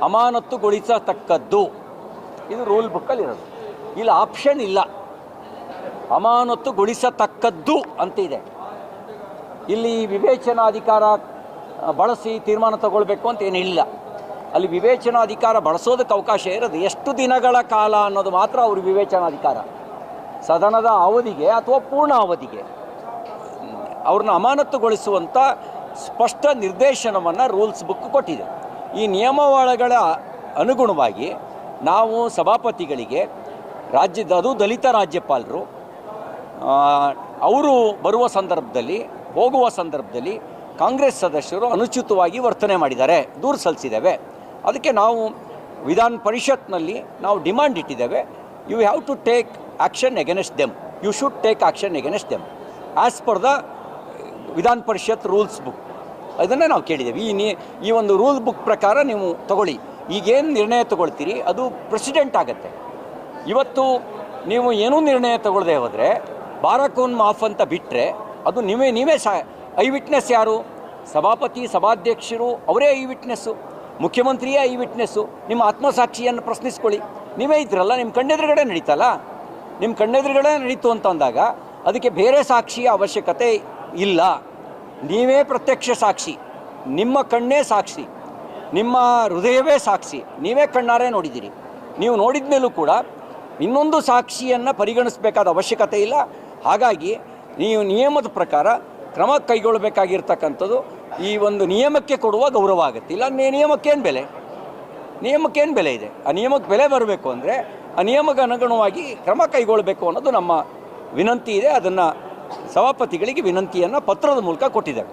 ಅಮಾನತುಗೊಳಿಸತಕ್ಕದ್ದು. ಇದು ರೂಲ್ ಬುಕ್ಕಲ್ಲಿರೋದು. ಇಲ್ಲಿ ಆಪ್ಷನ್ ಇಲ್ಲ, ಅಮಾನತುಗೊಳಿಸತಕ್ಕದ್ದು ಅಂತ ಇದೆ. ಇಲ್ಲಿ ವಿವೇಚನಾಧಿಕಾರ ಬಳಸಿ ತೀರ್ಮಾನ ತಗೊಳ್ಬೇಕು ಅಂತ ಏನಿಲ್ಲ. ಅಲ್ಲಿ ವಿವೇಚನಾಧಿಕಾರ ಬಳಸೋದಕ್ಕೆ ಅವಕಾಶ ಇರೋದು ಎಷ್ಟು ದಿನಗಳ ಕಾಲ ಅನ್ನೋದು ಮಾತ್ರ ಅವ್ರ ವಿವೇಚನಾಧಿಕಾರ. ಸದನದ ಅವಧಿಗೆ ಅಥವಾ ಪೂರ್ಣ ಅವಧಿಗೆ ಅವ್ರನ್ನ ಅಮಾನತುಗೊಳಿಸುವಂಥ ಸ್ಪಷ್ಟ ನಿರ್ದೇಶನವನ್ನು ರೂಲ್ಸ್ ಬುಕ್ ಕೊಟ್ಟಿದೆ. ಈ ನಿಯಮಾವಳಿಗಳ ಅನುಗುಣವಾಗಿ ನಾವು ಸಭಾಪತಿಗಳಿಗೆ ಅದು ದಲಿತ ರಾಜ್ಯಪಾಲರು ಅವರು ಬರುವ ಸಂದರ್ಭದಲ್ಲಿ ಹೋಗುವ ಸಂದರ್ಭದಲ್ಲಿ ಕಾಂಗ್ರೆಸ್ ಸದಸ್ಯರು ಅನುಚಿತವಾಗಿ ವರ್ತನೆ ಮಾಡಿದ್ದಾರೆ, ದೂರು ಸಲ್ಲಿಸಿದ್ದೇವೆ. ಅದಕ್ಕೆ ನಾವು ವಿಧಾನ ಪರಿಷತ್ನಲ್ಲಿ ನಾವು ಡಿಮಾಂಡ್ ಇಟ್ಟಿದ್ದೇವೆ, you have to take action against them, you should take action against them as per the Vidhana Parishad rules book. ಅದನ್ನೇ ನಾವು ಕೇಳಿದ್ದೇವೆ. ಈ ಒಂದು ರೂಲ್ ಬುಕ್ ಪ್ರಕಾರ ನೀವು ತಗೊಳ್ಳಿ. ಈಗೇನು ನಿರ್ಣಯ ತಗೊಳ್ತೀರಿ ಅದು ಪ್ರೆಸಿಡೆಂಟ್ ಆಗುತ್ತೆ. ಇವತ್ತು ನೀವು ಏನೂ ನಿರ್ಣಯ ತಗೊಳ್ಳದೆ ಹೋದರೆ ಬಾರಕೂನ್ ಮಾಫ್ ಅಂತ ಬಿಟ್ಟರೆ ಅದು ನೀವೇ ಐ ವಿಟ್ನೆಸ್ ಯಾರು? ಸಭಾಪತಿ, ಸಭಾಧ್ಯಕ್ಷರು ಅವರೇ ಐ ವಿಟ್ನೆಸ್ಸು, ಮುಖ್ಯಮಂತ್ರಿಯೇ ಐ ವಿಟ್ನೆಸ್ಸು. ನಿಮ್ಮ ಆತ್ಮಸಾಕ್ಷಿಯನ್ನು ಪ್ರಶ್ನಿಸ್ಕೊಳ್ಳಿ. ನೀವೇ ಇದ್ರಲ್ಲ, ನಿಮ್ಮ ಕಣ್ಣೆದುರುಗಡೆ ನಡೀತಲ್ಲ. ನಿಮ್ಮ ಕಣ್ಣೆದುರುಗಡೆ ನಡೀತು ಅಂತ ಅಂದಾಗ ಅದಕ್ಕೆ ಬೇರೆ ಸಾಕ್ಷಿಯ ಅವಶ್ಯಕತೆ ಇಲ್ಲ. ನೀವೇ ಪ್ರತ್ಯಕ್ಷ ಸಾಕ್ಷಿ, ನಿಮ್ಮ ಕಣ್ಣೇ ಸಾಕ್ಷಿ, ನಿಮ್ಮ ಹೃದಯವೇ ಸಾಕ್ಷಿ. ನೀವೇ ಕಣ್ಣಾರೆ ನೋಡಿದ್ದೀರಿ. ನೀವು ನೋಡಿದ ಮೇಲೂ ಕೂಡ ಇನ್ನೊಂದು ಸಾಕ್ಷಿಯನ್ನು ಪರಿಗಣಿಸಬೇಕಾದ ಅವಶ್ಯಕತೆ ಇಲ್ಲ. ಹಾಗಾಗಿ ನೀವು ನಿಯಮದ ಪ್ರಕಾರ ಕ್ರಮ ಕೈಗೊಳ್ಳಬೇಕಾಗಿರ್ತಕ್ಕಂಥದ್ದು ಈ ಒಂದು ನಿಯಮಕ್ಕೆ ಕೊಡುವ ಗೌರವ ಆಗುತ್ತೆ. ಇಲ್ಲ ನಿಯಮಕ್ಕೇನು ಬೆಲೆ ಇದೆ? ಆ ನಿಯಮಕ್ಕೆ ಬೆಲೆ ಬರಬೇಕು ಅಂದರೆ ಆ ನಿಯಮಕ್ಕೆ ಅನುಗುಣವಾಗಿ ಕ್ರಮ ಕೈಗೊಳ್ಳಬೇಕು ಅನ್ನೋದು ನಮ್ಮ ವಿನಂತಿ ಇದೆ. ಅದನ್ನು ಸಭಾಪತಿಗಳಿಗೆ ವಿನಂತಿಯನ್ನು ಪತ್ರದ ಮೂಲಕ ಕೊಟ್ಟಿದ್ದೇವೆ.